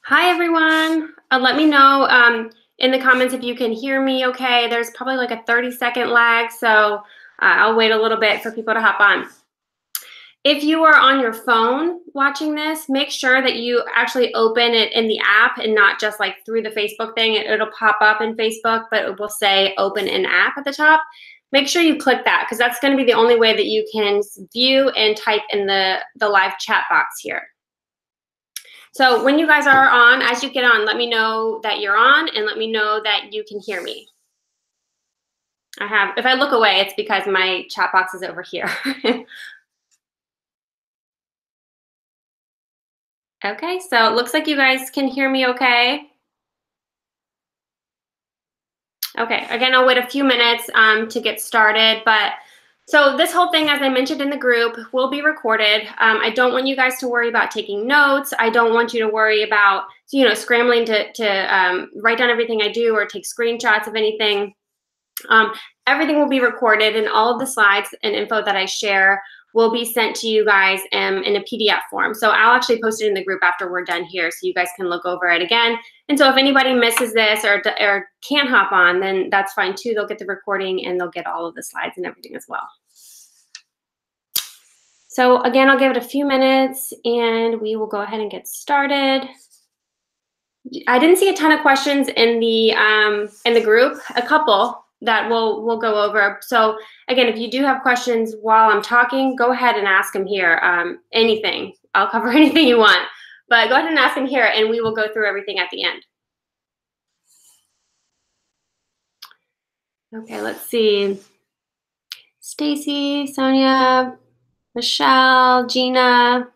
Hi, everyone. Let me know in the comments if you can hear me okay. There's probably like a 30-second lag, so I'll wait a little bit for people to hop on. If you are on your phone watching this, make sure that you actually open it in the app and not just like through the Facebook thing. It'll pop up in Facebook, but it will say open in app at the top. Make sure you click that because that's going to be the only way that you can view and type in the live chat box here. So when you guys are on, as you get on, let me know that you're on and let me know that you can hear me. If I look away, it's because my chat box is over here. Okay, so it looks like you guys can hear me okay. Okay, again, I'll wait a few minutes to get started, so this whole thing, as I mentioned in the group, will be recorded. I don't want you guys to worry about taking notes. I don't want you to worry about, scrambling to write down everything I do or take screenshots of anything. Everything will be recorded, and all of the slides and info that I share will be sent to you guys in a PDF form. So I'll actually post it in the group after we're done here so you guys can look over it again. And so if anybody misses this or can't hop on, then that's fine too. They'll get the recording and they'll get all of the slides and everything as well. So again, I'll give it a few minutes and we will go ahead and get started. I didn't see a ton of questions in the group, a couple that we'll go over. So again, if you do have questions while I'm talking, go ahead and ask them here. Anything, I'll cover anything you want, but go ahead and ask them here and we will go through everything at the end. Okay, let's see. Stacy, Sonia, Michelle, Gina.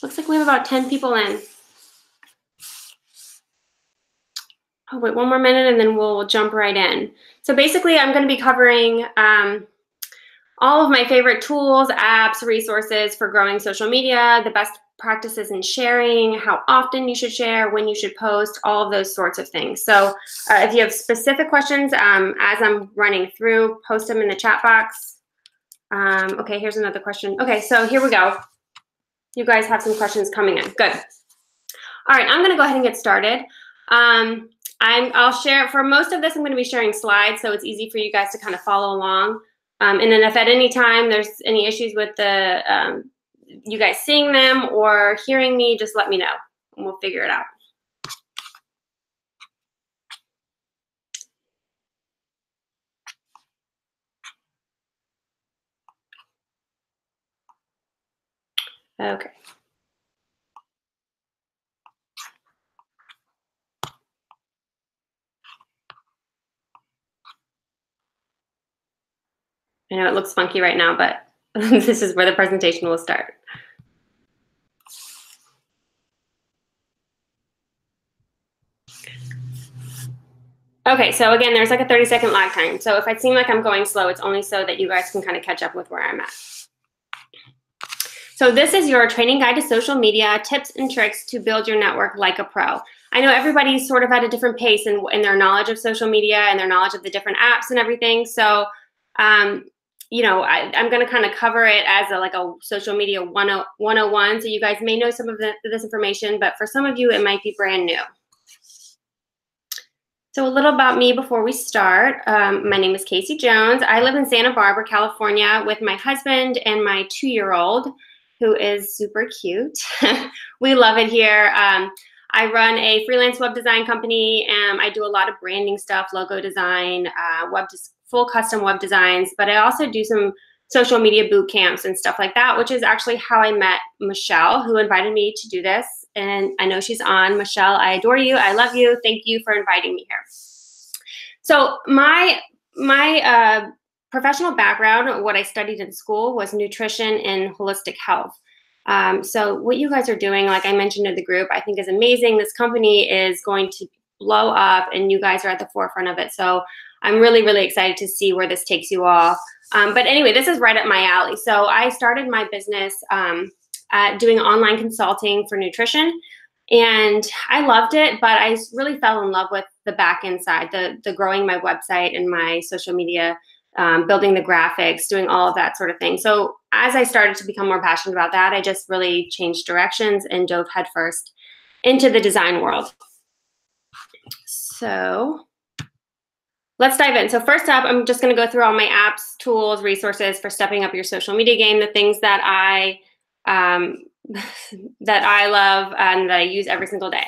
Looks like we have about 10 people in. Oh, wait, one more minute and then we'll jump right in. So basically, I'm going to be covering all of my favorite tools, apps, resources for growing social media, the best practices in sharing, how often you should share, when you should post, all of those sorts of things. So if you have specific questions as I'm running through, post them in the chat box. Okay, here's another question. Okay, so here we go. You guys have some questions coming in. Good. All right, I'm going to go ahead and get started. I'll share, for most of this, I'm going to be sharing slides, so it's easy for you guys to kind of follow along. And then if at any time there's any issues with you guys seeing them or hearing me, just let me know and we'll figure it out. Okay. I know it looks funky right now, but this is where the presentation will start. Okay, so again, there's like a 30-second lag time. So if I seem like I'm going slow, it's only so that you guys can kind of catch up with where I'm at. So this is your training guide to social media, tips and tricks to build your network like a pro. I know everybody's sort of at a different pace in their knowledge of social media and their knowledge of the different apps and everything. So you know, I'm going to kind of cover it as like a social media 101. So you guys may know some of this information, but for some of you, it might be brand new. So a little about me before we start. My name is Casey Jones. I live in Santa Barbara, California with my husband and my 2-year-old, who is super cute. We love it here. I run a freelance web design company and I do a lot of branding stuff, logo design, full custom web designs, but I also do some social media boot camps and stuff like that, which is actually how I met Michelle, who invited me to do this. And I know she's on. Michelle, I adore you. I love you. Thank you for inviting me here. So my professional background, what I studied in school, was nutrition and holistic health. So what you guys are doing, like I mentioned in the group, I think is amazing. This company is going to blow up and you guys are at the forefront of it. So I'm really, really excited to see where this takes you all. But anyway, this is right up my alley. So I started my business doing online consulting for nutrition. And I loved it, but I really fell in love with the back end side, the growing my website and my social media, building the graphics, doing all of that sort of thing. So as I started to become more passionate about that, I just really changed directions and dove headfirst into the design world. So let's dive in. So first up, I'm just going to go through all my apps, tools, resources for stepping up your social media game, the things that I that I love and that I use every single day.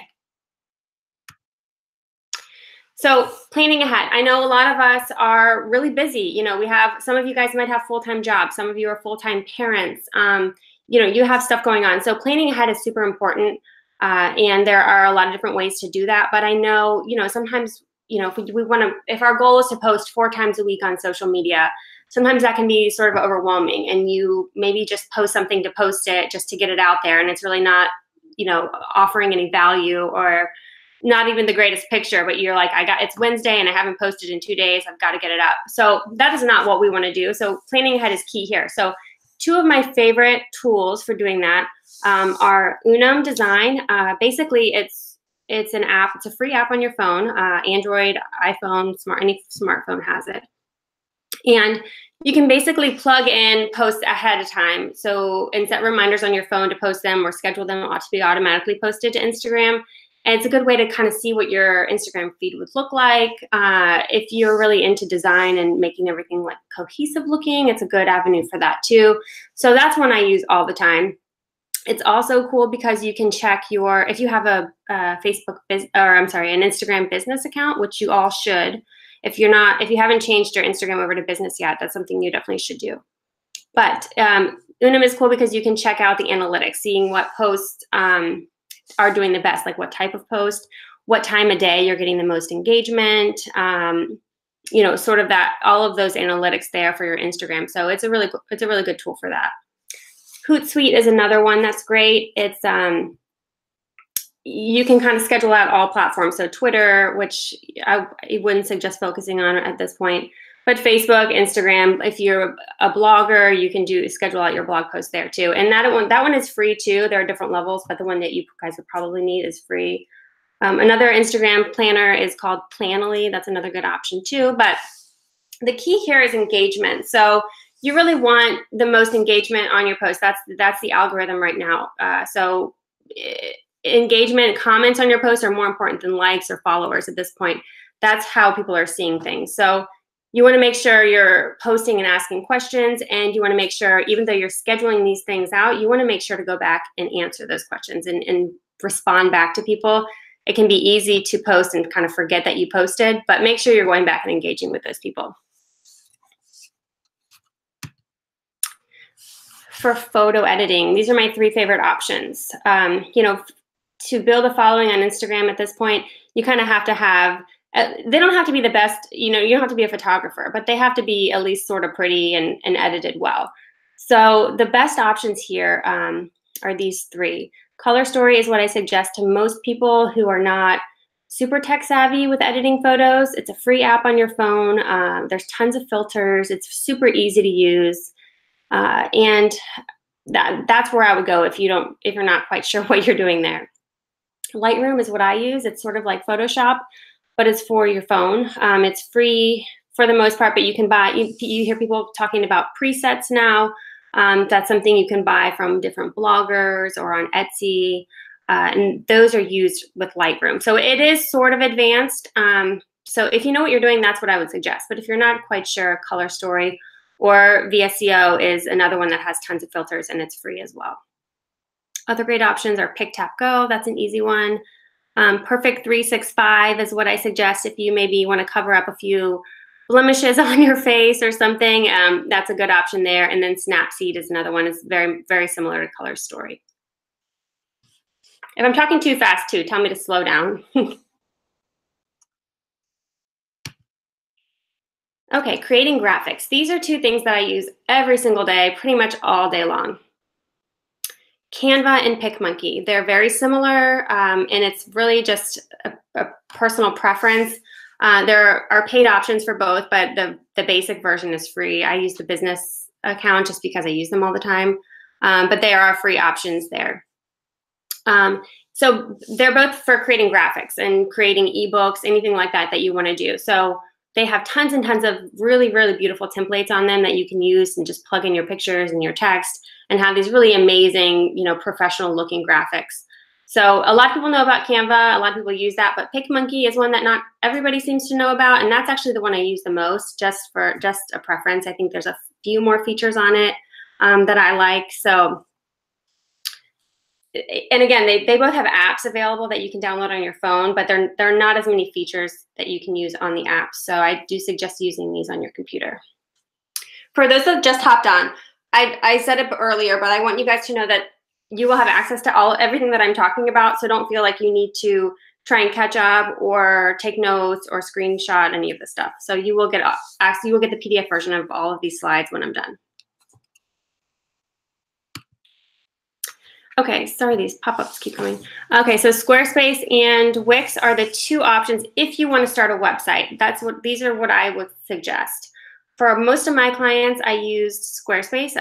So planning ahead. I know a lot of us are really busy. You know, we have, some of you guys might have full-time jobs. Some of you are full-time parents. You know, you have stuff going on. So planning ahead is super important. And there are a lot of different ways to do that. But I know, you know, sometimes, you know, if we want to, if our goal is to post 4 times a week on social media, sometimes that can be sort of overwhelming, and you maybe just post something to post it just to get it out there. And it's really not, you know, offering any value, or not even the greatest picture, but you're like, it's Wednesday and I haven't posted in 2 days. I've got to get it up. So that is not what we want to do. So planning ahead is key here. So 2 of my favorite tools for doing that are Unum Design. Basically, it's an app. It's a free app on your phone, Android, iPhone, any smartphone has it. And you can basically plug in posts ahead of time. So, and set reminders on your phone to post them or schedule them to be automatically posted to Instagram. And it's a good way to kind of see what your Instagram feed would look like. If you're really into design and making everything like cohesive looking, it's a good avenue for that too. So that's one I use all the time. It's also cool because you can check your, if you have a an Instagram business account, which you all should. If you haven't changed your Instagram over to business yet, that's something you definitely should do. But Unum is cool because you can check out the analytics, seeing what posts are doing the best, like what type of post, what time of day you're getting the most engagement, you know, sort of that, all of those analytics there for your Instagram. So it's a really good tool for that. Hootsuite is another one that's great. It's you can kind of schedule out all platforms. So Twitter, which I wouldn't suggest focusing on at this point, but Facebook, Instagram. If you're a blogger, you can schedule out your blog post there too. And that one is free too. There are different levels, but the one that you guys would probably need is free. Another Instagram planner is called Planoly. That's another good option too. But the key here is engagement. So you really want the most engagement on your post. That's the algorithm right now. Engagement, comments on your post are more important than likes or followers at this point. That's how people are seeing things. So you want to make sure you're posting and asking questions, and you want to make sure, even though you're scheduling these things out, you want to make sure to go back and answer those questions and respond back to people. It can be easy to post and kind of forget that you posted, but make sure you're going back and engaging with those people. For photo editing, these are my 3 favorite options. You know, to build a following on Instagram at this point, you kind of have to have, they don't have to be the best, you know, you don't have to be a photographer, but they have to be at least sort of pretty and edited well. So the best options here are these 3. Color Story is what I suggest to most people who are not super tech savvy with editing photos. It's a free app on your phone. There's tons of filters. It's super easy to use. And that's where I would go if you're not quite sure what you're doing there. Lightroom is what I use. It's sort of like Photoshop, but it's for your phone. It's free for the most part, but you can buy, you hear people talking about presets now. That's something you can buy from different bloggers or on Etsy. And those are used with Lightroom. So it is sort of advanced. So if you know what you're doing, that's what I would suggest. But if you're not quite sure, Color Story or VSCO is another one that has tons of filters, and it's free as well. Other great options are PicTapGo. That's an easy one. Perfect 365 is what I suggest if you maybe want to cover up a few blemishes on your face or something. That's a good option there. And then Snapseed is another one. It's very, very similar to Color Story. If I'm talking too fast too, tell me to slow down. Okay, creating graphics. These are 2 things that I use every single day, pretty much all day long. Canva and PicMonkey. They're very similar, and it's really just a personal preference. There are paid options for both, but the basic version is free. I use the business account just because I use them all the time, but there are free options there. So they're both for creating graphics and creating ebooks, anything like that you want to do. So they have tons and tons of really, really beautiful templates on them that you can use and just plug in your pictures and your text and have these really amazing, professional looking graphics. So a lot of people know about Canva, a lot of people use that, but PicMonkey is one that not everybody seems to know about, and that's actually the one I use the most, just a preference. I think there's a few more features on it that I like. So, and again, they both have apps available that you can download on your phone, but there are not as many features that you can use on the apps. So I do suggest using these on your computer. For those that just hopped on, I said it earlier, but I want you guys to know that you will have access to everything that I'm talking about. So don't feel like you need to try and catch up or take notes or screenshot any of this stuff. So you will get the PDF version of all of these slides when I'm done. Okay, sorry, these pop-ups keep coming. Okay, so Squarespace and Wix are the two options if you want to start a website. These are what I would suggest. For most of my clients, I used Squarespace.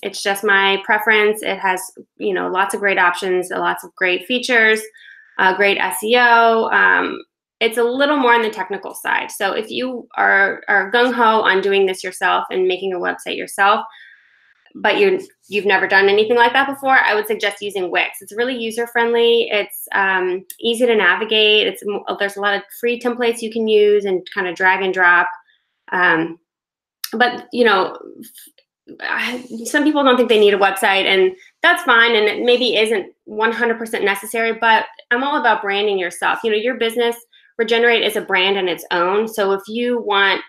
It's just my preference. It has, lots of great options, lots of great features, great SEO. It's a little more on the technical side. So if you are gung-ho on doing this yourself and making a website yourself, but you've never done anything like that before, I would suggest using Wix. It's really user-friendly. It's easy to navigate. There's a lot of free templates you can use and kind of drag and drop. But some people don't think they need a website, and that's fine, and it maybe isn't 100% necessary, but I'm all about branding yourself. Your business, Regenerate, is a brand in its own. So if you want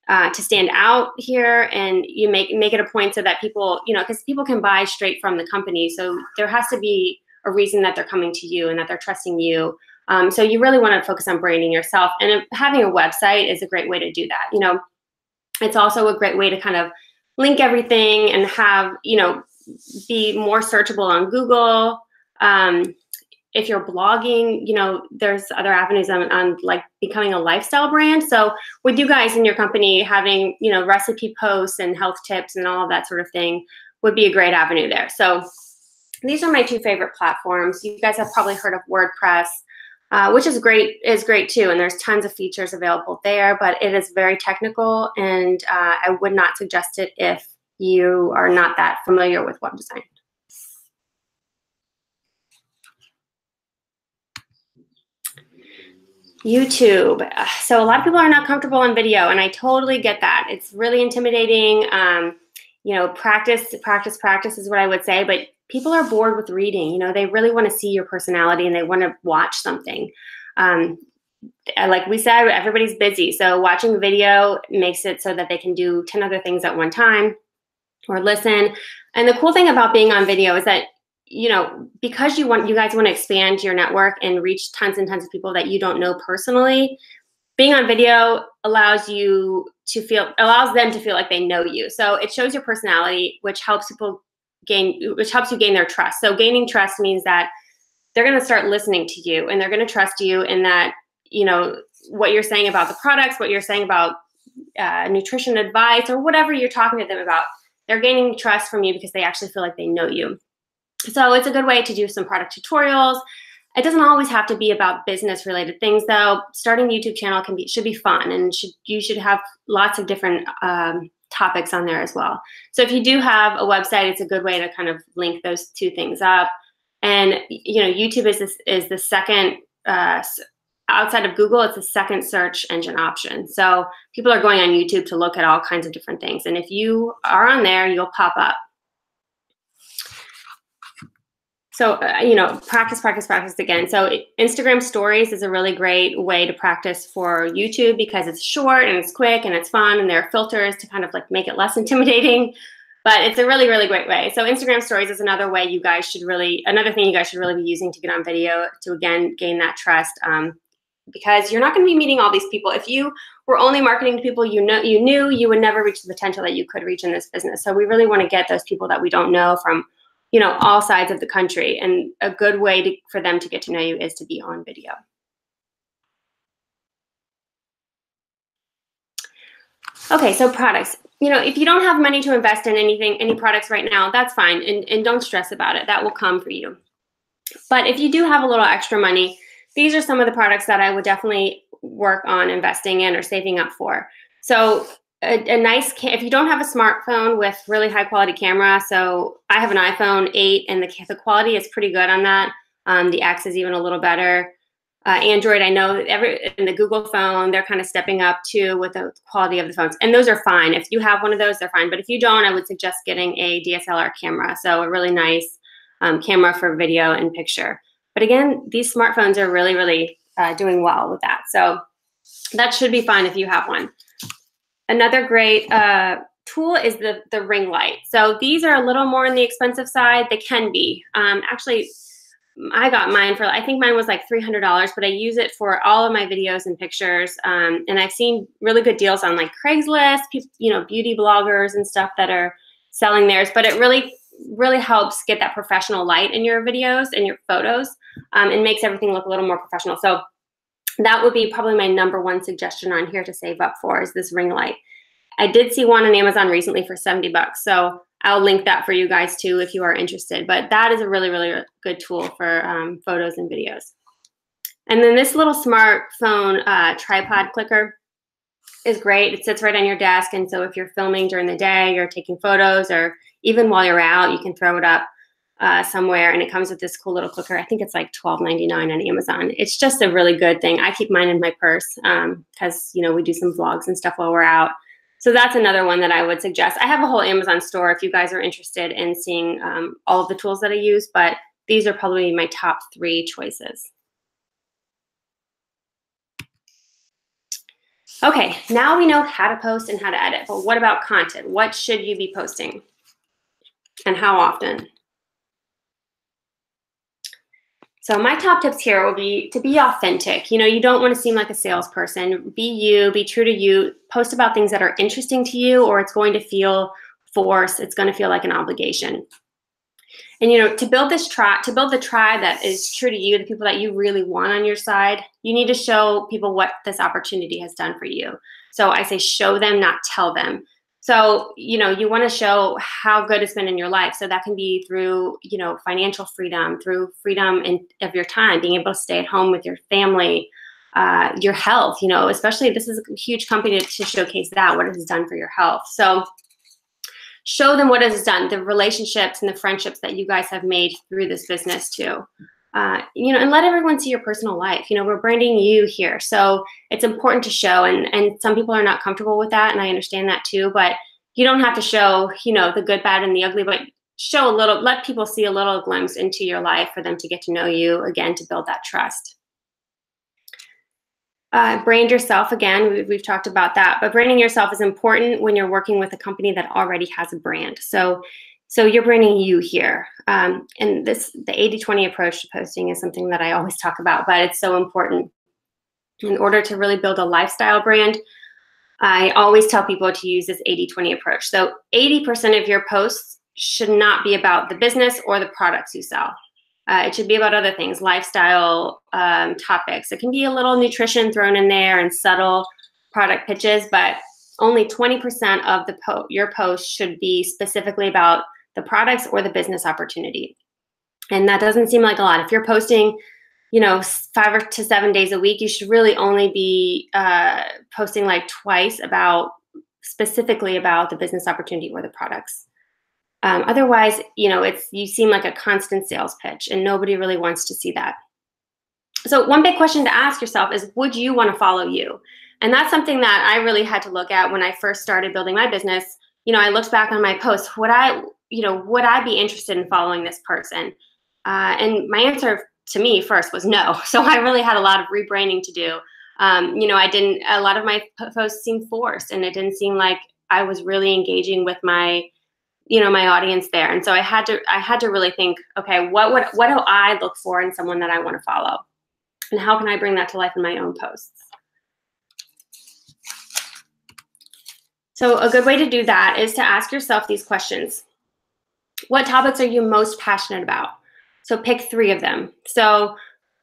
to stand out here, and you make it a point so that people, because people can buy straight from the company, so there has to be a reason that they're coming to you and that they're trusting you. So you really want to focus on branding yourself, and having a website is a great way to do that. It's also a great way to kind of link everything and have, be more searchable on Google. If you're blogging, there's other avenues on like becoming a lifestyle brand. So with you guys in your company having, recipe posts and health tips and all of that sort of thing would be a great avenue there. So these are my two favorite platforms. You guys have probably heard of WordPress, which is great too. And there's tons of features available there, but it is very technical, and I would not suggest it if you are not that familiar with web design. YouTube. So a lot of people are not comfortable on video, and I totally get that. It's really intimidating. Practice is what I would say, but people are bored with reading. They really want to see your personality, and they want to watch something. Like we said, everybody's busy. So watching video makes it so that they can do 10 other things at one time or listen. And the cool thing about being on video is that, because you guys want to expand your network and reach tons and tons of people that you don't know personally, being on video allows them to feel like they know you. So it shows your personality, which helps you gain their trust. So gaining trust means that they're going to start listening to you, and they're going to trust you in that, what you're saying about the products, what you're saying about nutrition advice, or whatever you're talking to them about, they're gaining trust from you because they actually feel like they know you. So it's a good way to do some product tutorials. It doesn't always have to be about business related things though. Starting a YouTube channel should be fun, and you should have lots of different topics on there as well. So if you do have a website, it's a good way to kind of link those two things up. And YouTube is the second, outside of Google, it's the second search engine option. So people are going on YouTube to look at all kinds of different things. And if you are on there, you'll pop up. So, practice again. So Instagram stories is a really great way to practice for YouTube because it's short and it's quick and it's fun, and there are filters to kind of like make it less intimidating, but it's a really, really great way. So Instagram stories is another way another thing you guys should really be using to get on video to, again, gain that trust, because you're not going to be meeting all these people. If you were only marketing to people you knew, you would never reach the potential that you could reach in this business. So we really want to get those people that we don't know from all sides of the country. And a good way for them to get to know you is to be on video. Okay, so products. If you don't have money to invest in any products right now, that's fine. And don't stress about it. That will come for you. But if you do have a little extra money, these are some of the products that I would definitely work on investing in or saving up for. So a nice, if you don't have a smartphone with really high quality camera, so I have an iPhone 8 and the quality is pretty good on that. The X is even a little better. Android, I know in the Google phone, they're kind of stepping up too with the quality of the phones. And those are fine. If you have one of those, they're fine. But if you don't, I would suggest getting a DSLR camera. So a really nice camera for video and picture. But again, these smartphones are really, really doing well with that. So that should be fine if you have one. Another great tool is the ring light. So these are a little more on the expensive side. They can be. Actually, I got mine for, I think mine was like $300, but I use it for all of my videos and pictures. And I've seen really good deals on like Craigslist, beauty bloggers and stuff that are selling theirs. But it really helps get that professional light in your videos and your photos, and makes everything look a little more professional. So that would be probably my #1 suggestion on here to save up for, is this ring light. I did see one on Amazon recently for $70. So I'll link that for you guys too if you are interested. But that is a really, really good tool for photos and videos. And then this little smartphone tripod clicker is great. It sits right on your desk. And so if you're filming during the day, you're taking photos, or even while you're out, you can throw it up somewhere. And it comes with this cool little clicker. I think it's like $12.99 on Amazon. It's just a really good thing. I keep mine in my purse because, we do some vlogs and stuff while we're out. So that's another one that I would suggest. I have a whole Amazon store if you guys are interested in seeing all of the tools that I use, but these are probably my top 3 choices. Okay, now we know how to post and how to edit, but what about content? What should you be posting and how often? So my top tips here will be to be authentic. You don't want to seem like a salesperson. Be you, be true to you. Post about things that are interesting to you, or it's going to feel forced. It's going to feel like an obligation. And to build the tribe that is true to you, the people that you really want on your side, you need to show people what this opportunity has done for you. So I say show them, not tell them. So, you want to show how good it's been in your life. So that can be through, financial freedom, through freedom of your time, being able to stay at home with your family, your health, especially this is a huge company to showcase that, what it has done for your health. So show them what it has done, the relationships and the friendships that you guys have made through this business too. And let everyone see your personal life. We're branding you here. So it's important to show, and some people are not comfortable with that, and I understand that too, but you don't have to show, the good, bad, and the ugly, but show a little, let people see a little glimpse into your life for them to get to know you, again, to build that trust. Brand yourself, again, we've talked about that, but branding yourself is important when you're working with a company that already has a brand. So you're branding you here. And the 80-20 approach to posting is something that I always talk about, but it's so important. In order to really build a lifestyle brand, I always tell people to use this 80-20 approach. So 80% of your posts should not be about the business or the products you sell. It should be about other things, lifestyle topics. It can be a little nutrition thrown in there and subtle product pitches, but only 20% of your post should be specifically about the products or the business opportunity. And that doesn't seem like a lot. If you're posting, 5 to 7 days a week, you should really only be posting like twice specifically about the business opportunity or the products. Otherwise, you seem like a constant sales pitch, and nobody really wants to see that. So one big question to ask yourself is, would you want to follow you? And that's something that I really had to look at when I first started building my business. I looked back on my posts. Would I be interested in following this person? And my answer to me first was no. So I really had a lot of rebranding to do. A lot of my posts seemed forced, and it didn't seem like I was really engaging with my audience there. And so I had to really think, okay, what do I look for in someone that I want to follow? And how can I bring that to life in my own posts? So a good way to do that is to ask yourself these questions. What topics are you most passionate about? So pick 3 of them. So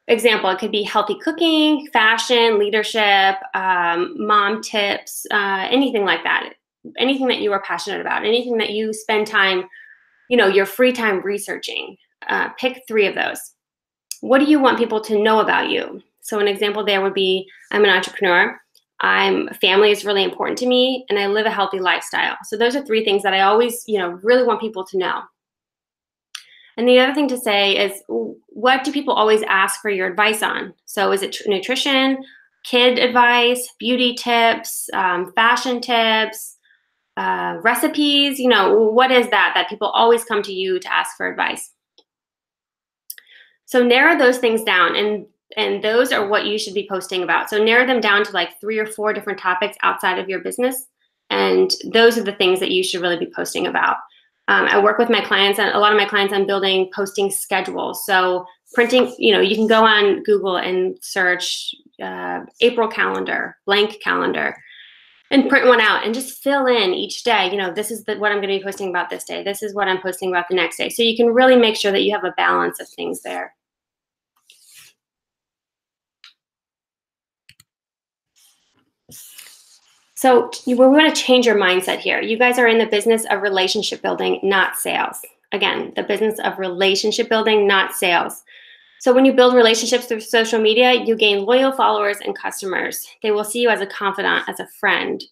example, it could be healthy cooking, fashion, leadership, mom tips, anything like that. Anything that you are passionate about, anything that you spend time, your free time researching. Pick 3 of those. What do you want people to know about you? So an example there would be, I'm an entrepreneur. Family is really important to me, and I live a healthy lifestyle. So those are 3 things that I always, really want people to know. And the other thing to say is, what do people always ask for your advice on? So is it nutrition, kid advice, beauty tips, fashion tips, recipes? What is that people always come to you to ask for advice? So narrow those things down, and those are what you should be posting about. So narrow them down to like 3 or 4 different topics outside of your business, and those are the things that you should really be posting about. I work with my clients, and a lot of my clients on building posting schedules. So printing, you can go on Google and search April calendar, blank calendar, and print one out and just fill in each day. This is what I'm going to be posting about this day. This is what I'm posting about the next day. So you can really make sure that you have a balance of things there. So we want to change your mindset here. You guys are in the business of relationship building, not sales. Again, the business of relationship building, not sales. So when you build relationships through social media, you gain loyal followers and customers. They will see you as a confidant, as a friend,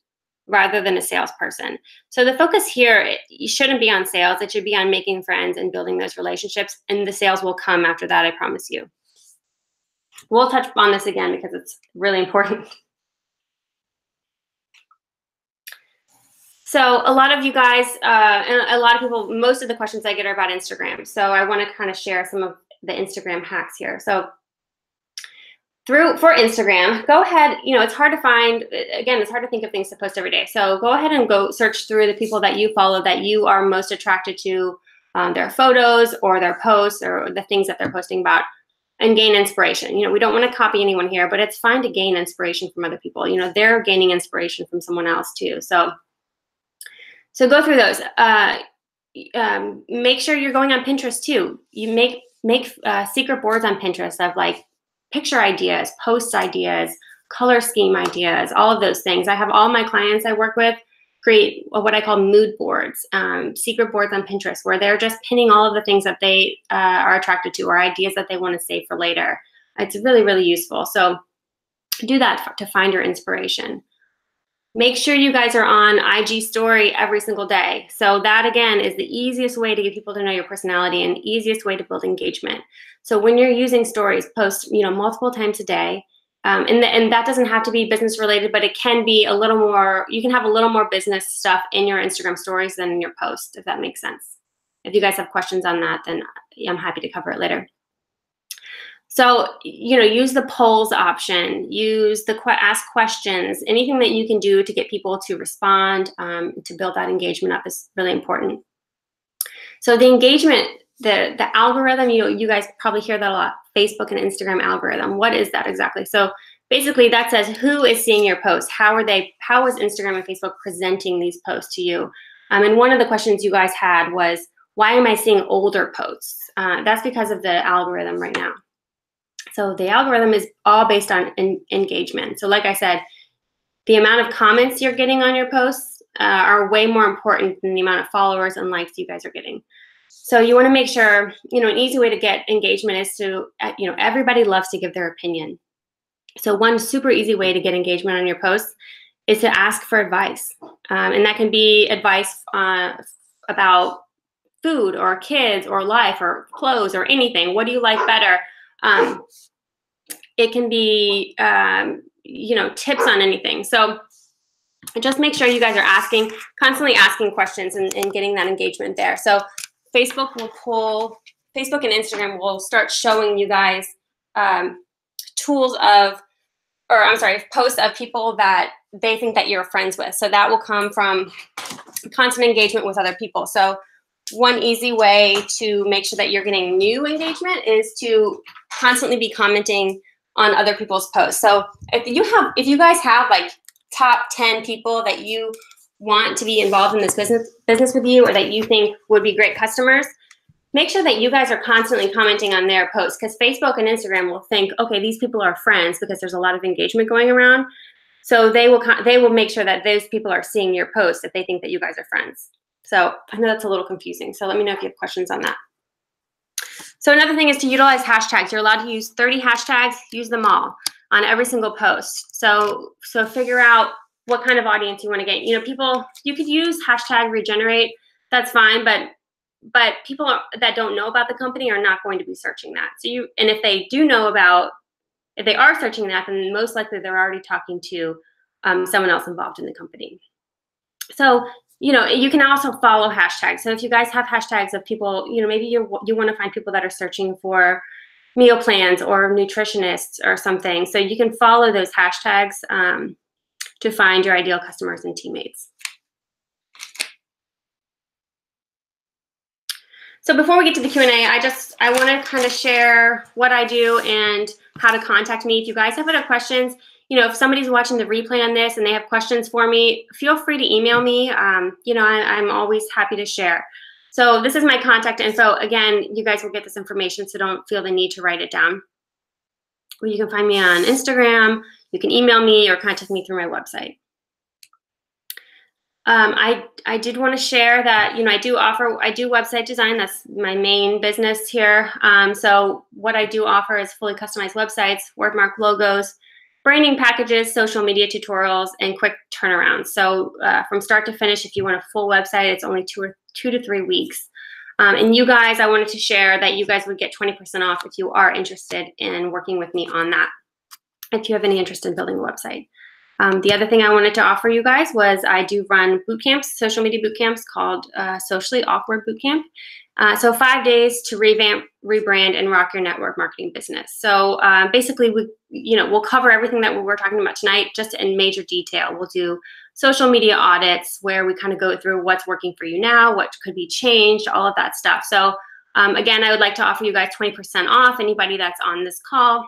rather than a salesperson. So the focus here, you shouldn't be on sales. It should be on making friends and building those relationships, and the sales will come after that, I promise you. We'll touch on this again because it's really important. So a lot of you guys, and a lot of people, most of the questions I get are about Instagram. So I want to kind of share some of the Instagram hacks here. So for Instagram, go ahead, it's hard to find, again, it's hard to think of things to post every day. So go ahead and go search through the people that you follow that you are most attracted to, their photos or their posts or the things that they're posting about, and gain inspiration. We don't want to copy anyone here, but it's fine to gain inspiration from other people. They're gaining inspiration from someone else too. So go through those. Make sure you're going on Pinterest too. You make secret boards on Pinterest of like picture ideas, post ideas, color scheme ideas, all of those things. I have all my clients I work with create what I call mood boards, secret boards on Pinterest, where they're just pinning all of the things that they are attracted to or ideas that they want to save for later. It's really, really useful. So do that to find your inspiration. Make sure you guys are on IG story every single day. So that, again, is the easiest way to get people to know your personality and easiest way to build engagement. So when you're using stories, post multiple times a day. And that doesn't have to be business related, but it can be a little more, you can have a little more business stuff in your Instagram stories than in your post, if that makes sense. If you guys have questions on that, then I'm happy to cover it later. So, use the polls option, use the ask questions, anything that you can do to get people to respond, to build that engagement up is really important. So the engagement, the algorithm, you guys probably hear that a lot, Facebook and Instagram algorithm. What is that exactly? So basically that says who is seeing your posts, how is Instagram and Facebook presenting these posts to you? And one of the questions you guys had was, why am I seeing older posts? That's because of the algorithm right now. So the algorithm is all based on engagement. So like I said, the amount of comments you're getting on your posts are way more important than the amount of followers and likes you guys are getting. So you want to make sure, an easy way to get engagement is to, everybody loves to give their opinion. So one super easy way to get engagement on your posts is to ask for advice. And that can be advice about food or kids or life or clothes or anything. What do you like better? It can be, tips on anything. So just make sure you guys are constantly asking questions and getting that engagement there. So Facebook and Instagram will start showing you guys posts of people that they think that you're friends with. So that will come from constant engagement with other people. So one easy way to make sure that you're getting new engagement is to constantly be commenting on other people's posts. So if you guys have like top 10 people that you want to be involved in this business with you, or that you think would be great customers, make sure that you guys are constantly commenting on their posts, because Facebook and Instagram will think, okay, these people are friends because there's a lot of engagement going around. So they will make sure that those people are seeing your posts if they think that you guys are friends. So I know that's a little confusing. So let me know if you have questions on that. So another thing is to utilize hashtags. You're allowed to use 30 hashtags, use them all on every single post. So figure out what kind of audience you want to get. You know, people, you could use hashtag regenerate, that's fine, but people that don't know about the company are not going to be searching that. So and if they do know about, if they are searching that, then most likely they're already talking to someone else involved in the company. So, you know, you can also follow hashtags. So if you guys have hashtags of people, you know, maybe you want to find people that are searching for meal plans or nutritionists or something. So you can follow those hashtags to find your ideal customers and teammates. So before we get to the Q&A, I want to kind of share what I do and how to contact me. If you guys have other questions, you know, if somebody's watching the replay on this and they have questions for me, feel free to email me. You know, I'm always happy to share. So this is my contact info. Again, you guys will get this information, so don't feel the need to write it down. Well, you can find me on Instagram. You can email me or contact me through my website. I did want to share that, you know, I do website design. That's my main business here. So what I do offer is fully customized websites, wordmark logos, branding packages, social media tutorials, and quick turnarounds. So from start to finish, if you want a full website, it's only 2 to 3 weeks. And you guys, I wanted to share that you guys would get 20% off if you are interested in working with me on that, if you have any interest in building a website. The other thing I wanted to offer you guys was I do run boot camps, social media boot camps called Socially Awkward Boot Camp. So 5 days to revamp, rebrand, and rock your network marketing business. So basically, we'll cover everything that we're talking about tonight, just in major detail. We'll do social media audits where we kind of go through what's working for you now, what could be changed, all of that stuff. So again, I would like to offer you guys 20% off. Anybody that's on this call,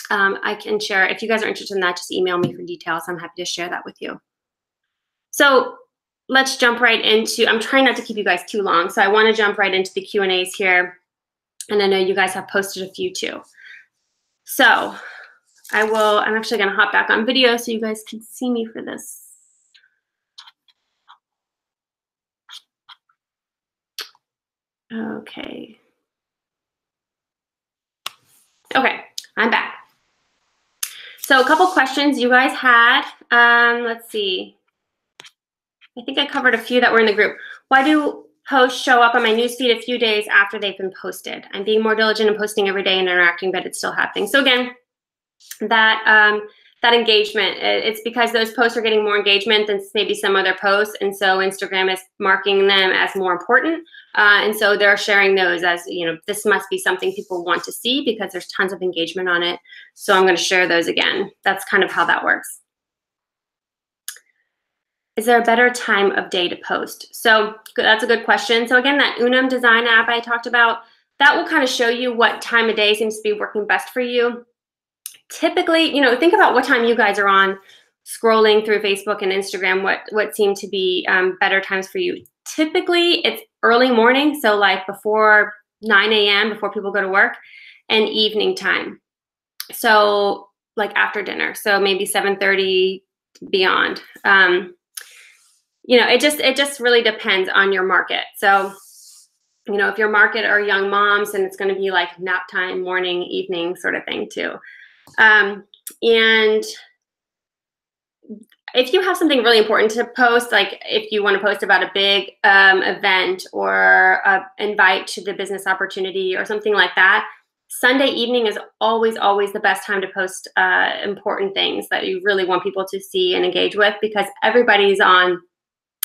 I can share. If you guys are interested in that, just email me for details. I'm happy to share that with you. So let's jump right into, I'm trying not to keep you guys too long, so I want to jump right into the Q&As here. And I know you guys have posted a few too. So I'm actually going to hop back on video so you guys can see me for this. Okay. Okay, I'm back. So a couple questions you guys had. Let's see. I think I covered a few that were in the group. Why do posts show up on my newsfeed a few days after they've been posted? I'm being more diligent in posting every day and interacting, but it's still happening. So again, that engagement, it's because those posts are getting more engagement than maybe some other posts, and so Instagram is marking them as more important, and so they're sharing those as, you know, this must be something people want to see because there's tons of engagement on it, so I'm going to share those again. That's kind of how that works. Is there a better time of day to post? So that's a good question. So again, that Unum design app I talked about, that will kind of show you what time of day seems to be working best for you. Typically, you know, think about what time you guys are on scrolling through Facebook and Instagram, what seem to be better times for you. Typically, it's early morning, so like before 9 a.m., before people go to work, and evening time. So like after dinner, so maybe 7:30 beyond. You know, it just really depends on your market. So, you know, if your market are young moms, then it's going to be like nap time, morning, evening sort of thing too. And if you have something really important to post, like if you want to post about a big event or an invite to the business opportunity or something like that, Sunday evening is always the best time to post important things that you really want people to see and engage with, because everybody's on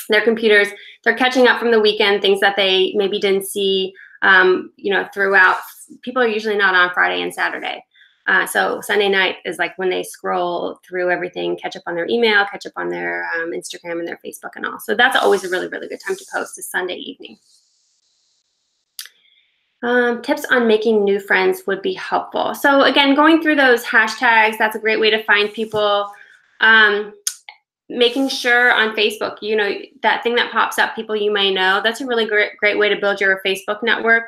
their computers. They're catching up from the weekend, things that they maybe didn't see, you know, throughout. People are usually not on Friday and Saturday. So Sunday night is like when they scroll through everything, catch up on their email, catch up on their Instagram and their Facebook and all. So that's always a really good time to post, is Sunday evening. Tips on making new friends would be helpful. So again, going through those hashtags, that's a great way to find people. Making sure on Facebook, you know, that thing that pops up, people you may know, that's a really great way to build your Facebook network.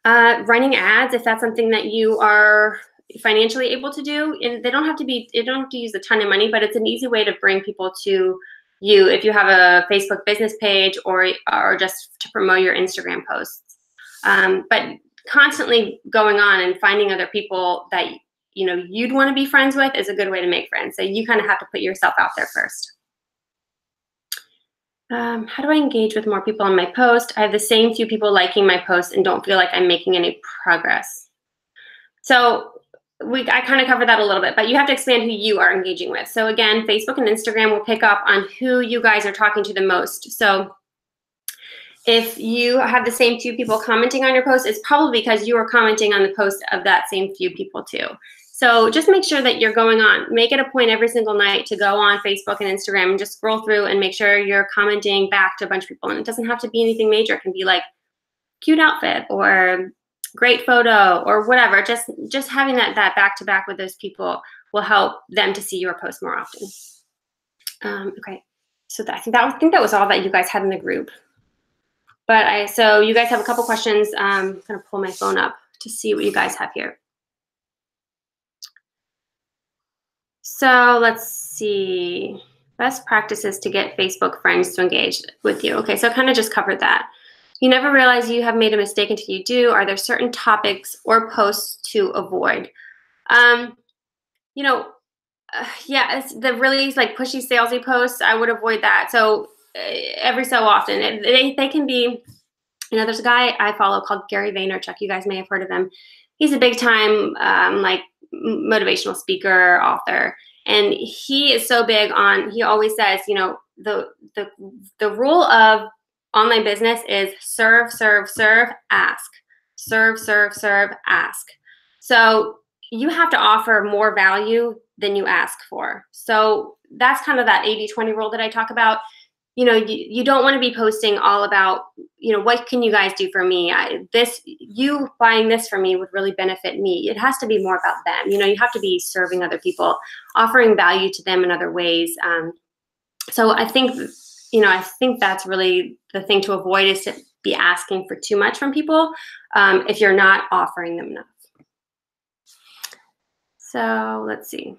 Running ads, if that's something that you are financially able to do, and they don't have to use a ton of money, but it's an easy way to bring people to you if you have a Facebook business page or just to promote your Instagram posts. But constantly going on and finding other people that you'd want to be friends with is a good way to make friends. So you kind of have to put yourself out there first. How do I engage with more people on my post? I have the same few people liking my post and don't feel like I'm making any progress. So I kind of covered that a little bit, but you have to expand who you are engaging with. So again, Facebook and Instagram will pick up on who you guys are talking to the most. So if you have the same few people commenting on your post, it's probably because you are commenting on the post of that same few people too. So just make sure that you're going on. Make it a point every single night to go on Facebook and Instagram and just scroll through and make sure you're commenting back to a bunch of people. And it doesn't have to be anything major. It can be like cute outfit or great photo or whatever. Just having that back-to-back with those people will help them to see your post more often. Okay, so I think that was all that you guys had in the group. But so you guys have a couple questions. I'm gonna pull my phone up to see what you guys have here. So let's see. Best practices to get Facebook friends to engage with you. Okay, so I kind of just covered that. You never realize you have made a mistake until you do. Are there certain topics or posts to avoid? Yeah, it's the really like pushy salesy posts. I would avoid that. So every so often, they can be. There's a guy I follow called Gary Vaynerchuk. You guys may have heard of him. He's a big time like motivational speaker, author, and he is so big on. He always says, the rule of online business is serve, serve, serve, ask. Serve, serve, serve, ask. So you have to offer more value than you ask for. So that's kind of that 80-20 rule that I talk about. You don't want to be posting all about, what can you guys do for me? You buying this for me would really benefit me. It has to be more about them. You have to be serving other people, offering value to them in other ways. So I think that's really the thing to avoid, is to be asking for too much from people if you're not offering them enough. So let's see.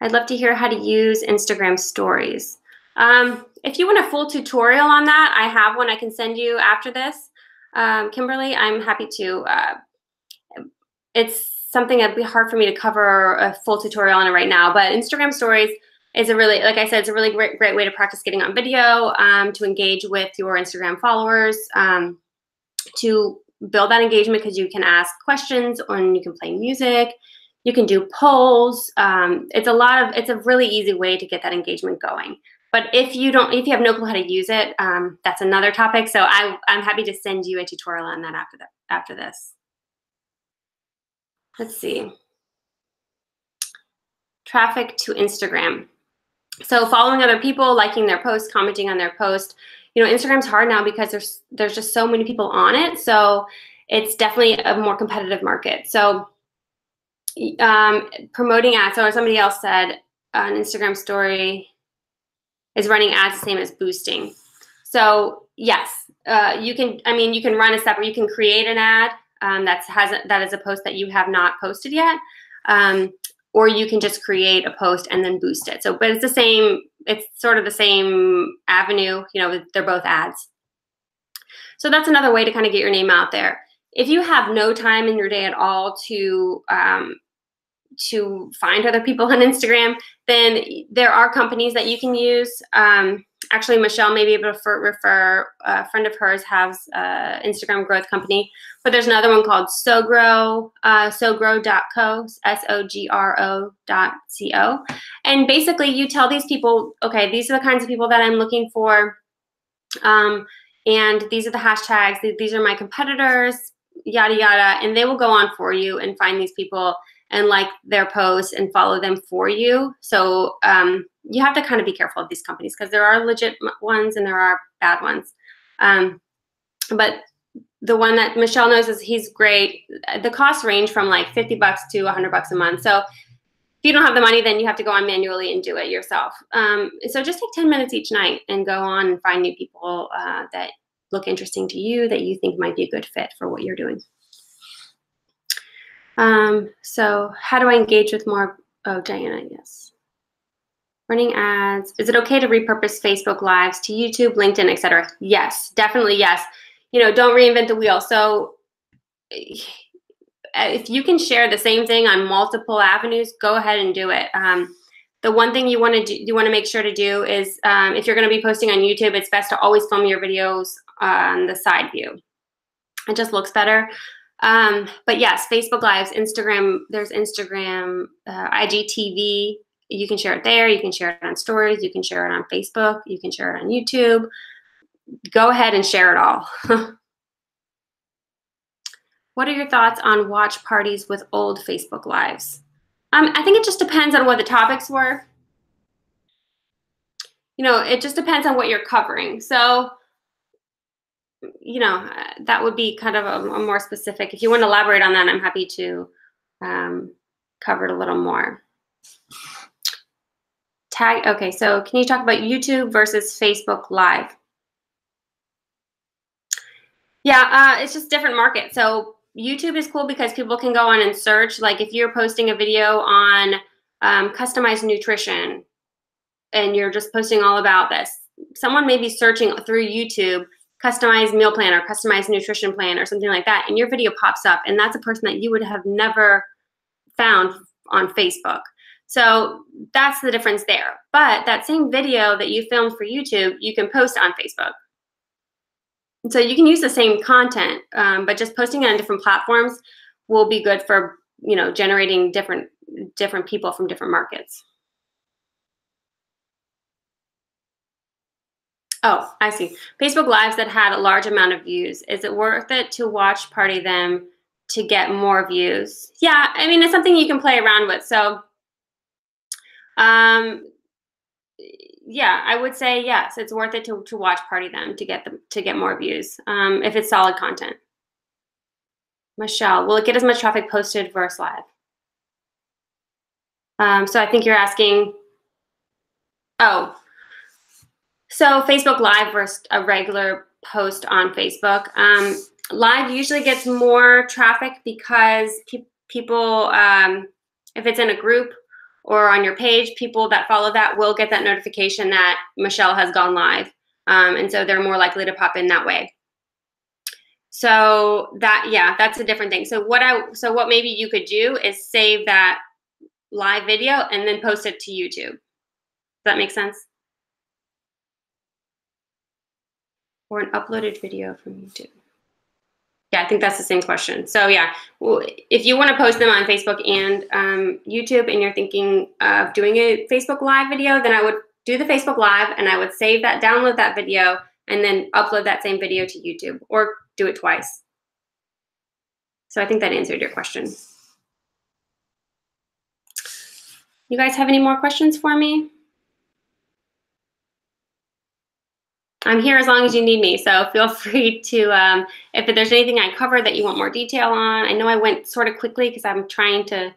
I'd love to hear how to use Instagram stories. If you want a full tutorial on that, I have one I can send you after this. Kimberly, I'm happy to. It's something that'd be hard for me to cover a full tutorial on it right now, but Instagram stories is a really, like I said, it's a really great way to practice getting on video, to engage with your Instagram followers, to build that engagement, because you can ask questions and you can play music, you can do polls. It's a really easy way to get that engagement going. But if you have no clue how to use it, that's another topic. So I'm happy to send you a tutorial on that after this. Let's see. Traffic to Instagram. So following other people, liking their posts, commenting on their post. Instagram's hard now because there's just so many people on it. So it's definitely a more competitive market. So promoting ads. So somebody else said an Instagram story is running ads the same as boosting. So yes, you can run a step where you can create an ad that is a post that you have not posted yet. Or you can just create a post and then boost it. So, but it's sort of the same avenue, they're both ads. So that's another way to kind of get your name out there. If you have no time in your day at all to find other people on Instagram, then there are companies that you can use. Actually, Michelle may be able to refer a friend of hers has an Instagram growth company, but there's another one called Sogro, sogro.co, SOGRO.co. And basically you tell these people, okay, these are the kinds of people that I'm looking for. And these are the hashtags, these are my competitors, yada, yada. And they will go on for you and find these people and like their posts and follow them for you. So you have to kind of be careful of these companies, because there are legit ones and there are bad ones. But the one that Michelle knows he's great. The costs range from like $50 to $100 a month. So if you don't have the money, then you have to go on manually and do it yourself. So just take 10 minutes each night and go on and find new people that look interesting to you, that you think might be a good fit for what you're doing. So how do I engage with more? Oh, Diana, yes. Running ads. Is it okay to repurpose Facebook Lives to YouTube, LinkedIn, etc.? Yes, definitely yes. don't reinvent the wheel. So if you can share the same thing on multiple avenues, go ahead and do it. The one thing you want to make sure to do is if you're going to be posting on YouTube, it's best to always film your videos on the side view. It just looks better. But yes, Facebook Lives, Instagram, there's Instagram, IGTV. You can share it there. You can share it on stories. You can share it on Facebook. You can share it on YouTube. Go ahead and share it all. What are your thoughts on watch parties with old Facebook Lives? I think it just depends on what the topics were. It just depends on what you're covering. So, that would be kind of a more specific. If you want to elaborate on that, I'm happy to cover it a little more. Okay, so can you talk about YouTube versus Facebook Live? Yeah, it's just different market. So YouTube is cool because people can go on and search. Like if you're posting a video on customized nutrition and you're just posting all about this, someone may be searching through YouTube customized meal plan or customized nutrition plan or something like that, and your video pops up, and that's a person that you would have never found on Facebook. So that's the difference there. But that same video that you filmed for YouTube, you can post on Facebook. So you can use the same content, but just posting it on different platforms will be good for generating different people from different markets. Oh, I see. Facebook Lives that had a large amount of views. Is it worth it to watch party them to get more views? Yeah, I mean, it's something you can play around with. So, yeah, I would say yes, it's worth it to watch party them to get more views if it's solid content. Michelle, will it get as much traffic posted versus live? So I think you're asking. Oh. So Facebook Live versus a regular post on Facebook. Live usually gets more traffic because people, if it's in a group or on your page, people that follow that will get that notification that Michelle has gone live. And so they're more likely to pop in that way. So that's a different thing. So what maybe you could do is save that live video and then post it to YouTube. Does that make sense? Or an uploaded video from YouTube. Yeah, I think that's the same question. So yeah, if you want to post them on Facebook and YouTube and you're thinking of doing a Facebook Live video, then I would do the Facebook Live and I would save that, download that video, and then upload that same video to YouTube or do it twice. So I think that answered your question. You guys have any more questions for me? I'm here as long as you need me, so feel free to, if there's anything I covered that you want more detail on. I know I went sort of quickly because I'm trying to,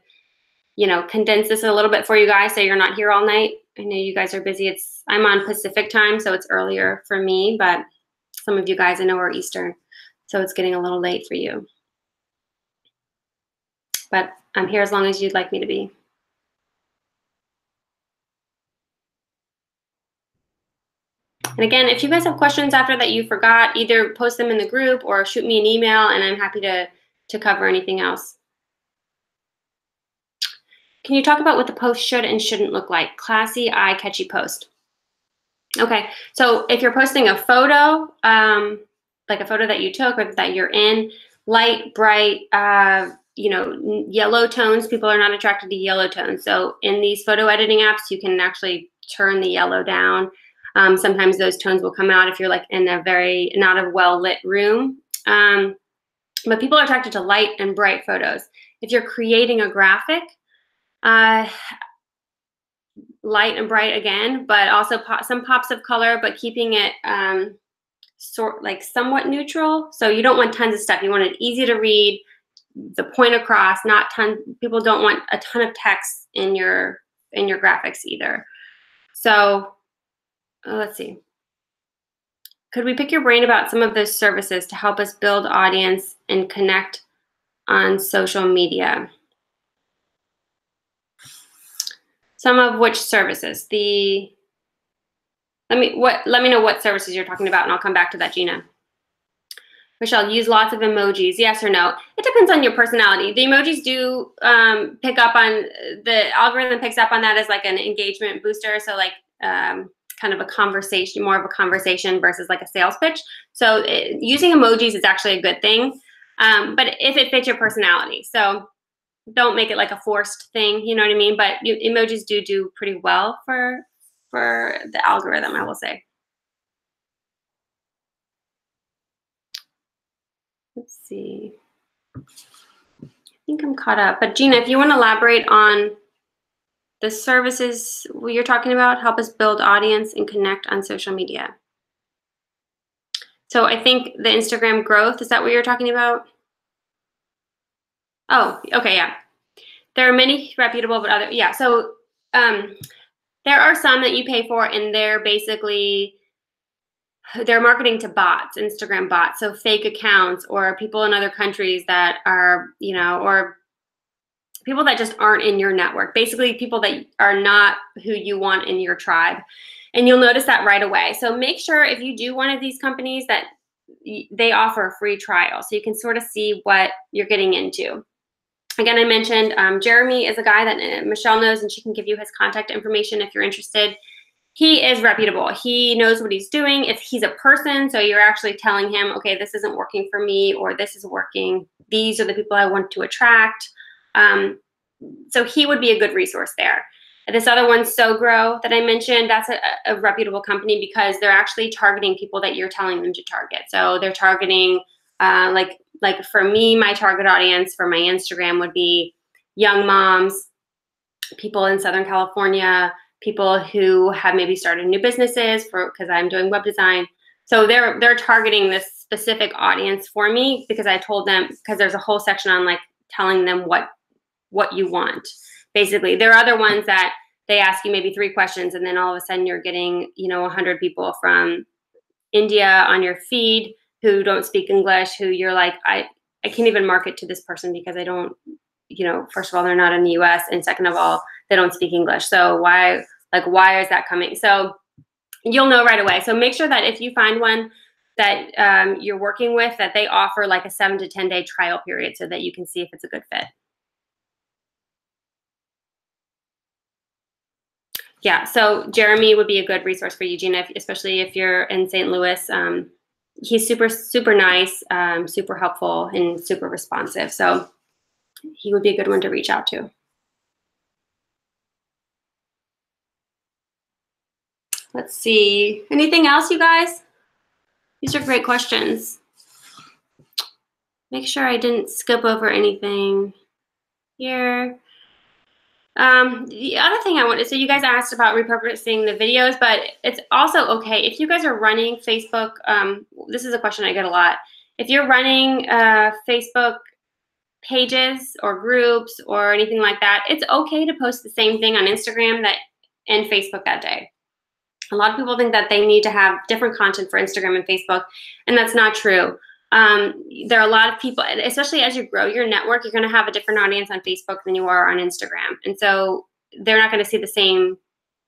condense this a little bit for you guys so you're not here all night. I know you guys are busy. I'm on Pacific time, so it's earlier for me, but some of you guys I know are Eastern, so it's getting a little late for you. But I'm here as long as you'd like me to be. And again, if you guys have questions after that you forgot, either post them in the group or shoot me an email and I'm happy to cover anything else. Can you talk about what the post should and shouldn't look like? Classy, eye-catchy post. Okay, so if you're posting a photo, like a photo that you took or that you're in, light, bright, yellow tones, people are not attracted to yellow tones. So in these photo editing apps, you can actually turn the yellow down. Sometimes those tones will come out if you're like in a not a well-lit room. But people are attracted to light and bright photos. If you're creating a graphic, light and bright again, but also some pops of color, but keeping it somewhat neutral. So you don't want tons of stuff. You want it easy to read, the point across, not tons. People don't want a ton of text in your graphics either. So let's see. Could we pick your brain about some of those services to help us build audience and connect on social media? Some of which services? Let me know what services you're talking about, and I'll come back to that, Gina. Michelle, use lots of emojis, yes or no? It depends on your personality. The emojis do pick up on, the algorithm picks up on that as like an engagement booster. So like kind of a conversation, more of a conversation versus like a sales pitch. So using emojis is actually a good thing, but if it fits your personality. So don't make it like a forced thing, you know what I mean? But emojis do pretty well for the algorithm, I will say. Let's see. I think I'm caught up. But Gina, if you want to elaborate on the services you're talking about, help us build audience and connect on social media. So I think the Instagram growth, is that what you're talking about? Oh, okay, yeah. There are many reputable, but other, yeah. So there are some that you pay for, and they're basically, they're marketing to bots, Instagram bots, so fake accounts or people in other countries that are, you know, or people that just aren't in your network, basically people that are not who you want in your tribe. And you'll notice that right away. So make sure if you do one of these companies that they offer a free trial so you can sort of see what you're getting into. Again, I mentioned Jeremy is a guy that Michelle knows, and she can give you his contact information if you're interested. He is reputable. He knows what he's doing. If he's a person, so you're actually telling him, okay, this isn't working for me, or this is working. These are the people I want to attract. So he would be a good resource there. This other one, SoGrow, that I mentioned, that's a reputable company because they're actually targeting people that you're telling them to target. So they're targeting, like for me, my target audience for my Instagram would be young moms, people in Southern California, people who have maybe started new businesses because I'm doing web design. So they're targeting this specific audience for me because I told them, because there's a whole section on like telling them what you want. Basically, there are other ones that they ask you maybe 3 questions, and then all of a sudden you're getting, you know, 100 people from India on your feed who don't speak English, who you're like, I can't even market to this person because I don't, you know, first of all, they're not in the US, and second of all, they don't speak English. So why is that coming? So you'll know right away. So make sure that if you find one that you're working with, that they offer like a 7 to 10 day trial period so that you can see if it's a good fit. Yeah, so Jeremy would be a good resource for you, Gina, especially if you're in St. Louis. He's super nice, super helpful, and super responsive. So he would be a good one to reach out to. Let's see. Anything else, you guys? These are great questions. Make sure I didn't skip over anything here. The other thing I wanted, so you guys asked about repurposing the videos, but it's also okay if you guys are running Facebook. This is a question I get a lot. If you're running Facebook pages or groups or anything like that, it's okay to post the same thing on Instagram and Facebook that day. A lot of people think that they need to have different content for Instagram and Facebook, and that's not true. There are a lot of people, especially as you grow your network, you're going to have a different audience on Facebook than you are on Instagram. And so they're not going to see the same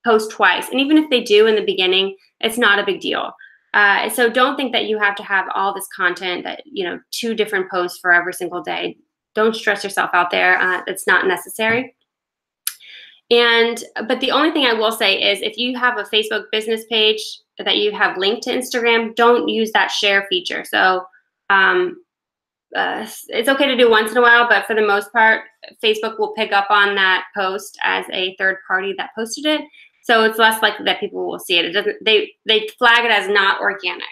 post twice. And even if they do in the beginning, it's not a big deal. So don't think that you have to have all this content that, you know, 2 different posts for every single day. Don't stress yourself out there. It's not necessary. But the only thing I will say is if you have a Facebook business page that you have linked to Instagram, don't use that share feature. So it's okay to do once in a while, but for the most part, Facebook will pick up on that post as a third party that posted it. So it's less likely that people will see it. It doesn't, they flag it as not organic.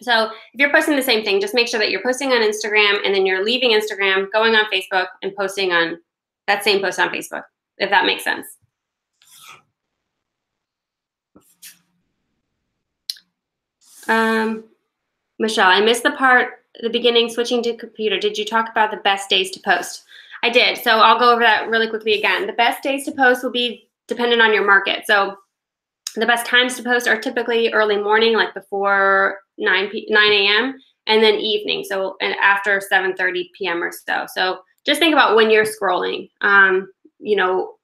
So if you're posting the same thing, just make sure that you're posting on Instagram and then you're leaving Instagram, going on Facebook and posting on that same post on Facebook, if that makes sense. Michelle, I missed the part, the beginning, switching to computer. Did you talk about the best days to post? I did. So I'll go over that really quickly again. The best days to post will be dependent on your market. So the best times to post are typically early morning, like before 9 a.m. and then evening. So and after 7:30 p.m. or so. So just think about when you're scrolling. You know,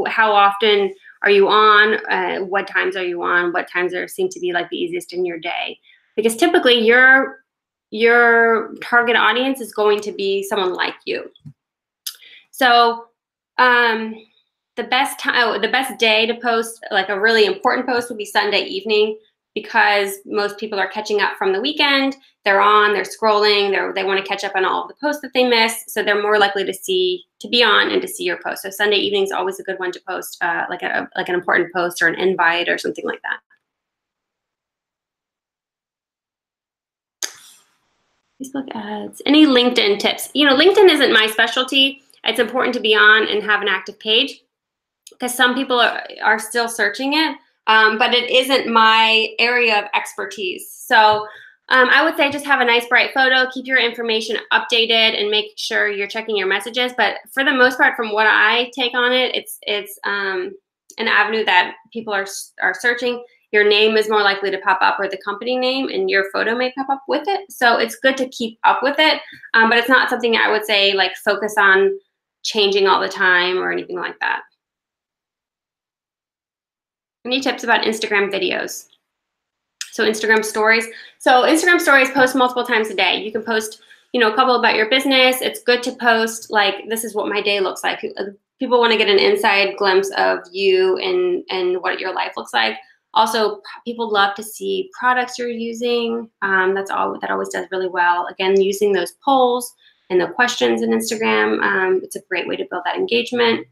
how often are you on? What times are you on? What times seem to be like the easiest in your day? Because typically your your target audience is going to be someone like you. So the best day to post like a really important post would be Sunday evening, because most people are catching up from the weekend. They're scrolling, they want to catch up on all of the posts that they missed. So they're more likely to be on and to see your post. So Sunday evening is always a good one to post, like an important post or an invite or something like that. Facebook ads. Any LinkedIn tips? LinkedIn isn't my specialty. It's important to be on and have an active page because some people are still searching it, but it isn't my area of expertise. So I would say just have a nice bright photo, keep your information updated, and make sure you're checking your messages. But for the most part, from what I take on it, it's an avenue that people are searching. Your name is more likely to pop up, or the company name, and your photo may pop up with it. So it's good to keep up with it, but it's not something I would say like focus on changing all the time or anything like that. Any tips about Instagram videos? So Instagram stories. So Instagram stories post multiple times a day. You can post, a couple about your business. It's good to post like, this is what my day looks like. People want to get an inside glimpse of you and what your life looks like. Also, people love to see products you're using. That always does really well. Again, using those polls and the questions in Instagram, it's a great way to build that engagement.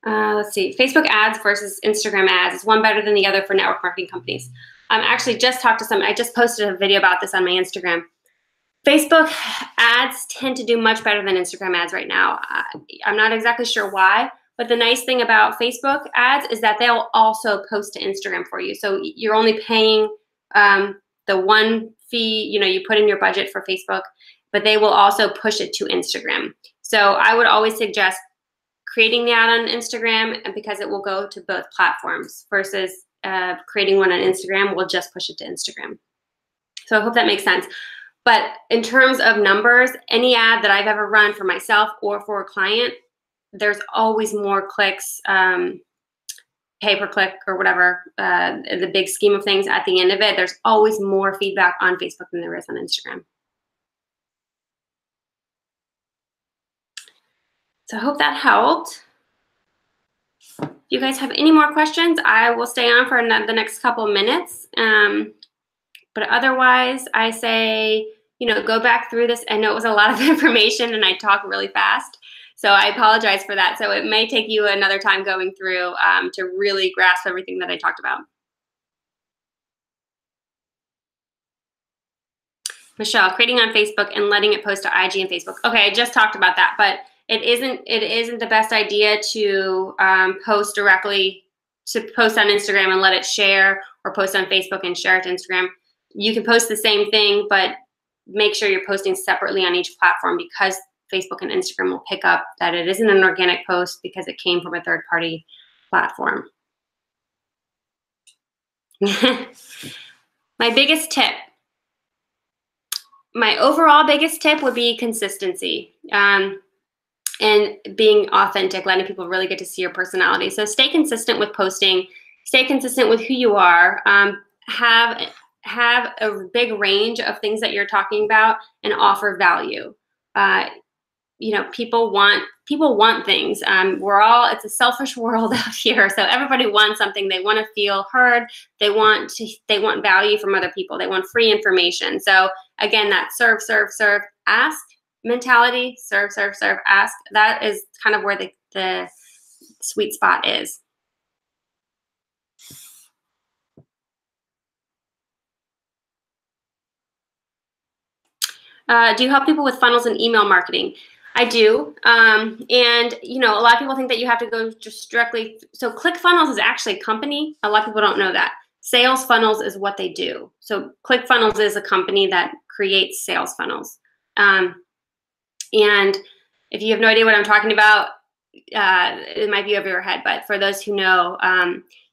Let's see, Facebook ads versus Instagram ads. Is one better than the other for network marketing companies? Actually just talked to I just posted a video about this on my Instagram. Facebook ads tend to do much better than Instagram ads right now. I'm not exactly sure why, but the nice thing about Facebook ads is that they'll also post to Instagram for you. So you're only paying the one fee, you put in your budget for Facebook, but they will also push it to Instagram. So I would always suggest creating the ad on Instagram, because it will go to both platforms, versus creating one on Instagram will just push it to Instagram. So I hope that makes sense. But in terms of numbers, any ad that I've ever run for myself or for a client, there's always more clicks, pay per click or whatever, the big scheme of things at the end of it. There's always more feedback on Facebook than there is on Instagram. So I hope that helped. If you guys have any more questions, I will stay on for the next couple minutes. But otherwise, I say, go back through this. I know it was a lot of information and I talk really fast, so I apologize for that. So it may take you another time going through to really grasp everything that I talked about. Michelle, creating on Facebook and letting it post to IG and Facebook. Okay, I just talked about that, but it isn't the best idea to post on Instagram and let it share, or post on Facebook and share it to Instagram. You can post the same thing, but make sure you're posting separately on each platform, because Facebook and Instagram will pick up that it isn't an organic post because it came from a third-party platform. My overall biggest tip would be consistency. And being authentic, letting people really get to see your personality. So stay consistent with posting, stay consistent with who you are, have a big range of things that you're talking about, and offer value. People want things. It's a selfish world out here. So everybody wants something. They want to feel heard. They want value from other people. They want free information. So again, that serve, ask mentality, serve, ask. That is kind of where the sweet spot is. Do you help people with funnels and email marketing? I do. And a lot of people think that you have to go just directly. So ClickFunnels is actually a company. A lot of people don't know that. Sales Funnels is what they do. So ClickFunnels is a company that creates sales funnels. And if you have no idea what I'm talking about, it might be over your head. But for those who know,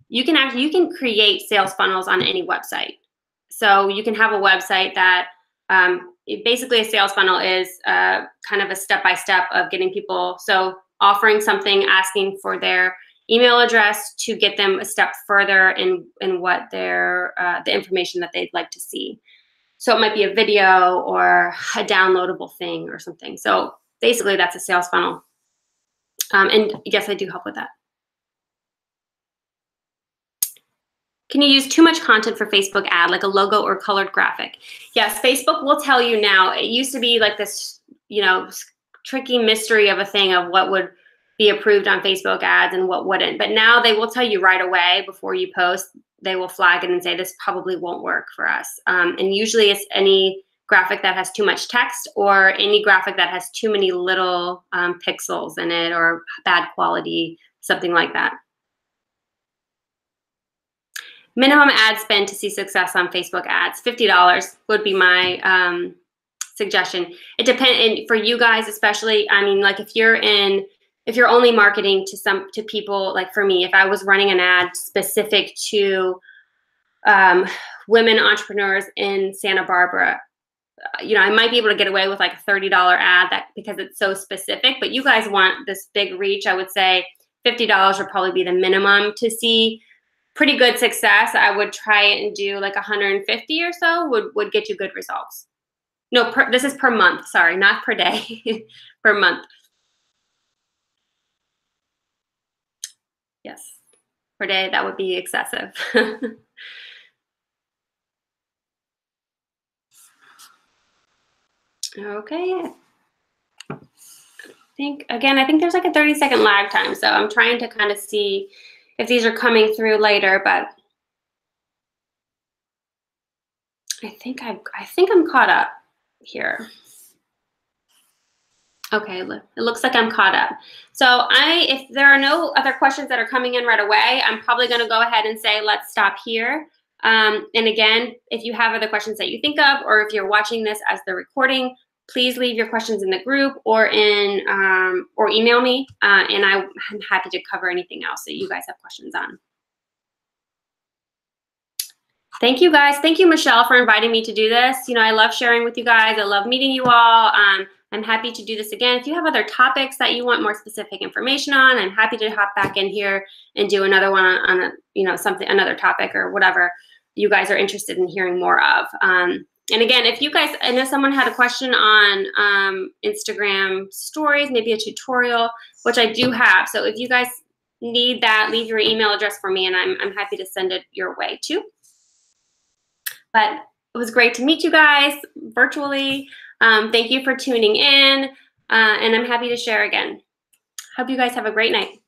you can create sales funnels on any website. So you can have a website that basically a sales funnel is kind of a step-by-step of getting people. So offering something, asking for their email address to get them a step further in what the information that they'd like to see. So it might be a video or a downloadable thing or something. So basically that's a sales funnel. And yes, I do help with that. Can you use too much content for Facebook ad, like a logo or colored graphic? Yes, Facebook will tell you now. It used to be like this, you know, tricky mystery of a thing of what would be approved on Facebook ads and what wouldn't. But now they will tell you right away before you post. They will flag it and say, this probably won't work for us. And usually it's any graphic that has too much text or any graphic that has too many little pixels in it or bad quality, something like that. Minimum ad spend to see success on Facebook ads, $50 would be my suggestion. It depends, and for you guys especially, I mean, like if you're only marketing to people, like for me, if I was running an ad specific to women entrepreneurs in Santa Barbara, you know, I might be able to get away with like a $30 ad because it's so specific, but you guys want this big reach. I would say $50 would probably be the minimum to see pretty good success. I would try it and do like 150 or so would get you good results. No, this is per month. Sorry, not per day, per month. Yes, per day, that would be excessive. Okay. I think there's like a 30-second lag time. So I'm trying to kind of see if these are coming through later, but I think I'm caught up here. Okay, it looks like I'm caught up. So if there are no other questions that are coming in right away, I'm probably going to go ahead and say, let's stop here. And again, if you have other questions that you think of, or if you're watching this as the recording, please leave your questions in the group or email me, and I'm happy to cover anything else that you guys have questions on. Thank you guys. Thank you, Michelle, for inviting me to do this. You know, I love sharing with you guys. I love meeting you all. I'm happy to do this again. If you have other topics that you want more specific information on, I'm happy to hop back in here and do another one on another topic or whatever you guys are interested in hearing more of. And again, if you guys, I know someone had a question on Instagram stories, maybe a tutorial, which I do have. So if you guys need that, leave your email address for me and I'm happy to send it your way too. But it was great to meet you guys virtually. Thank you for tuning in, and I'm happy to share again. Hope you guys have a great night.